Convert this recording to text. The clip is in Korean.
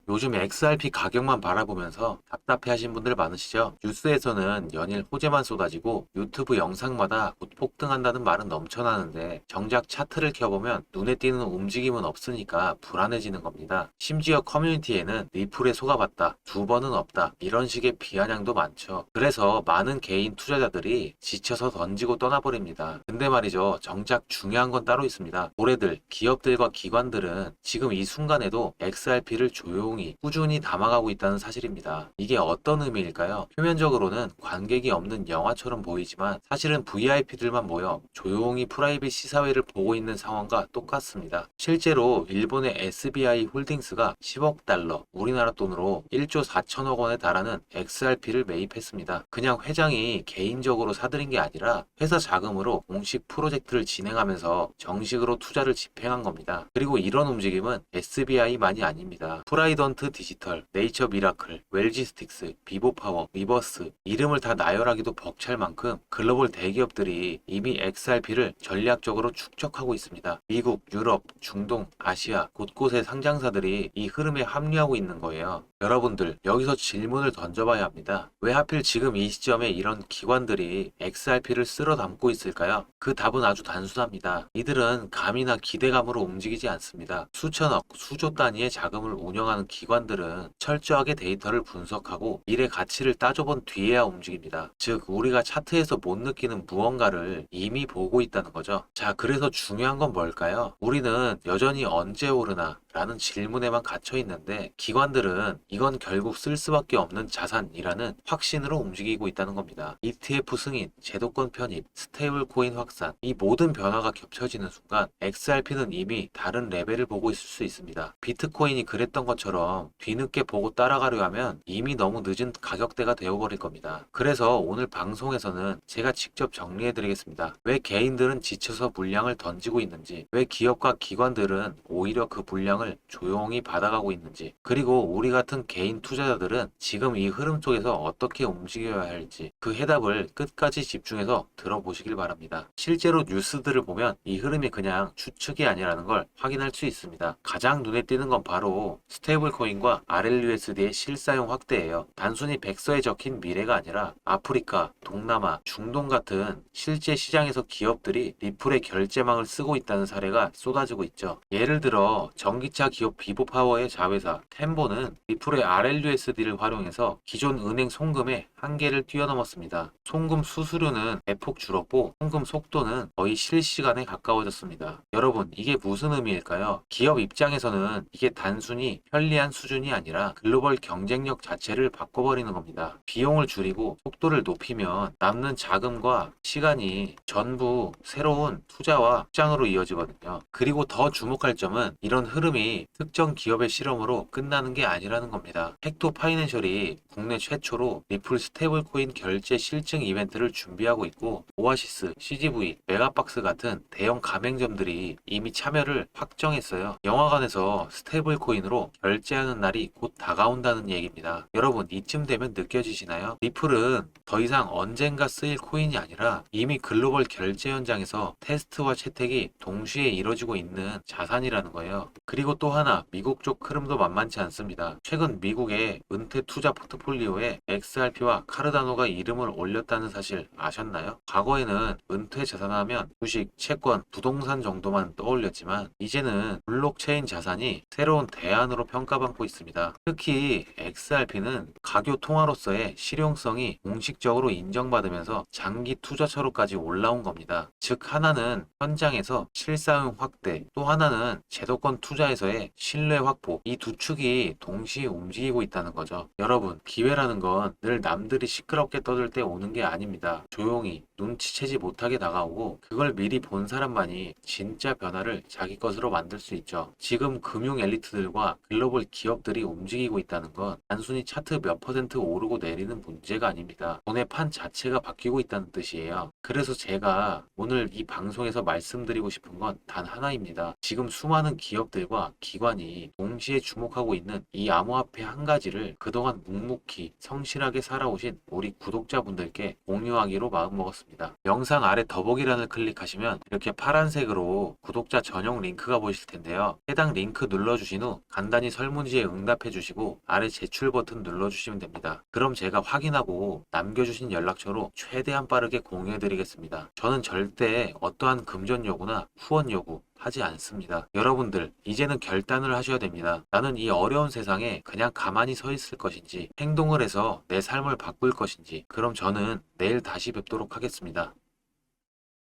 요즘 XRP 가격만 바라보면서 답답해하신 분들 많으시죠? 뉴스에서는 연일 호재만 쏟아지고 유튜브 영상마다 곧 폭등한다는 말은 넘쳐나는데 정작 차트를 켜보면 눈에 띄는 움직임은 없으니까 불안해지는 겁니다. 심지어 커뮤니티에는 리플에 속아봤다, 두 번은 없다 이런 식의 비아냥도 많죠. 그래서 많은 개인 투자자들이 지쳐서 던지고 떠나버립니다. 근데 말이죠, 정작 중요한 건 따로 있습니다. 고래들, 기업들과 기관들은 지금 이 순간에도 XRP를 조용히 꾸준히 담아가고 있다는 사실입니다. 이게 어떤 의미일까요? 표면적으로는 관객이 없는 영화처럼 보이지만 사실은 VIP들만 모여 조용히 프라이빗 시사회를 보고 있는 상황과 똑같습니다. 실제로 일본의 SBI 홀딩스가 10억 달러, 우리나라 돈으로 1조 4천억 원에 달하는 XRP를 매입했습니다. 그냥 회장이 개인적으로 사들인 게 아니라 회사 자금으로 공식 프로젝트를 진행하면서 정식으로 투자를 집행한 겁니다. 그리고 이런 움직임은 SBI만이 아닙니다. 프라이던트 디지털, 네이처 미라클, 웰지스틱스, 비보파워, 리버스 이름을 다 나열하기도 벅찰 만큼 글로벌 대기업들이 이미 XRP를 전략적으로 축적하고 있습니다. 미국, 유럽, 중동, 아시아 곳곳의 상장사들이 이 흐름에 합류하고 있는 거예요. 여러분들, 여기서 질문을 던져봐야 합니다. 왜 하필 지금 이 시점에 이런 기관들이 XRP를 쓸어 담고 있을까요? 그 답은 아주 단순합니다. 이들은 감이나 기대감으로 움직이지 않습니다. 수천억, 수조 단위의 자금을 운영하는 기관들은 철저하게 데이터를 분석하고 일의 가치를 따져본 뒤에야 움직입니다. 즉, 우리가 차트에서 못 느끼는 무언가를 이미 보고 있다는 거죠. 자, 그래서 중요한 건 뭘까요? 우리는 여전히 언제 오르나? 라는 질문에만 갇혀 있는데 기관들은 이건 결국 쓸 수밖에 없는 자산이라는 확신으로 움직이고 있다는 겁니다. ETF 승인, 제도권 편입, 스테이블 코인 확산 이 모든 변화가 겹쳐지는 순간 XRP는 이미 다른 레벨을 보고 있을 수 있습니다. 비트코인이 그랬던 것처럼 뒤늦게 보고 따라가려 하면 이미 너무 늦은 가격대가 되어버릴 겁니다. 그래서 오늘 방송에서는 제가 직접 정리해드리겠습니다. 왜 개인들은 지쳐서 물량을 던지고 있는지, 왜 기업과 기관들은 오히려 그 물량을 조용히 받아가고 있는지, 그리고 우리 같은 개인 투자자들은 지금 이 흐름 속에서 어떻게 움직여야 할지 그 해답을 끝까지 집중해서 들어보시길 바랍니다. 실제로 뉴스들을 보면 이 흐름이 그냥 추측이 아니라는 걸 확인할 수 있습니다. 가장 눈에 띄는 건 바로 스테이블 코인과 RLUSD의 실사용 확대예요. 단순히 백서에 적힌 미래가 아니라 아프리카, 동남아, 중동 같은 실제 시장에서 기업들이 리플의 결제망을 쓰고 있다는 사례가 쏟아지고 있죠. 예를 들어 전기차 기업 비보파워의 자회사 템보는 리플의 RLUSD를 활용해서 기존 은행 송금의 한계를 뛰어넘었습니다. 송금 수수료는 대폭 줄었고 송금 속도는 거의 실시간에 가까워졌습니다. 여러분, 이게 무슨 의미일까요? 기업 입장에서는 이게 단순히 편리한 수준이 아니라 글로벌 경쟁력 자체를 바꿔버리는 겁니다. 비용을 줄이고 속도를 높이면 남는 자금과 시간이 전부 새로운 투자와 확장으로 이어지거든요. 그리고 더 주목할 점은 이런 흐름이 특정 기업의 실험으로 끝나는 게 아니라는 겁니다. 헥토 파이낸셜이 국내 최초로 리플 스테이블 코인 결제 실증 이벤트를 준비하고 있고 오아시스, CGV, 메가박스 같은 대형 가맹점들이 이미 참여를 확정했어요. 영화관에서 스테이블 코인으로 결제하는 날이 곧 다가온다는 얘기입니다. 여러분, 이쯤 되면 느껴지시나요? 리플은 더 이상 언젠가 쓰일 코인이 아니라 이미 글로벌 결제 현장에서 테스트와 채택이 동시에 이뤄지고 있는 자산이라는 거예요. 그리고 또 하나, 미국 쪽 흐름도 만만치 않습니다. 최근 미국의 은퇴 투자 포트폴리오에 XRP와 카르다노가 이름을 올렸다는 사실 아셨나요? 과거에는 은퇴 자산하면 주식, 채권, 부동산 정도만 떠올렸지만 이제는 블록체인 자산이 새로운 대안으로 평가받고 있습니다. 특히 XRP는 가교 통화로서의 실용성이 공식적으로 인정받으면서 장기 투자처로까지 올라온 겁니다. 즉, 하나는 현장에서 실사용 확대, 또 하나는 제도권 투자에서의 신뢰 확보, 이 두 축이 동시에 움직이고 있다는 거죠. 여러분, 기회라는 건 늘 남들이 시끄럽게 떠들 때 오는 게 아닙니다. 조용히 눈치채지 못하게 다가오고 그걸 미리 본 사람만이 진짜 변화를 자기 것으로 만들 수 있죠. 지금 금융 엘리트들과 글로벌 기업들이 움직이고 있다는 건 단순히 차트 몇 퍼센트 오르고 내리는 문제가 아닙니다. 돈의 판 자체가 바뀌고 있다는 뜻이에요. 그래서 제가 오늘 이 방송에서 말씀드리고 싶은 건 단 하나입니다. 지금 수많은 기업들과 기업과 기관이 동시에 주목하고 있는 이 암호화폐 한 가지를 그동안 묵묵히 성실하게 살아오신 우리 구독자분들께 공유하기로 마음먹었습니다. 영상 아래 더보기란을 클릭하시면 이렇게 파란색으로 구독자 전용 링크가 보이실 텐데요. 해당 링크 눌러주신 후 간단히 설문지에 응답해 주시고 아래 제출 버튼 눌러주시면 됩니다. 그럼 제가 확인하고 남겨주신 연락처로 최대한 빠르게 공유해 드리겠습니다. 저는 절대 어떠한 금전 요구나 후원 요구 하지 않습니다. 여러분들 이제는 결단을 하셔야 됩니다. 나는 이 어려운 세상에 그냥 가만히 서 있을 것인지 행동을 해서 내 삶을 바꿀 것인지. 그럼 저는 내일 다시 뵙도록 하겠습니다.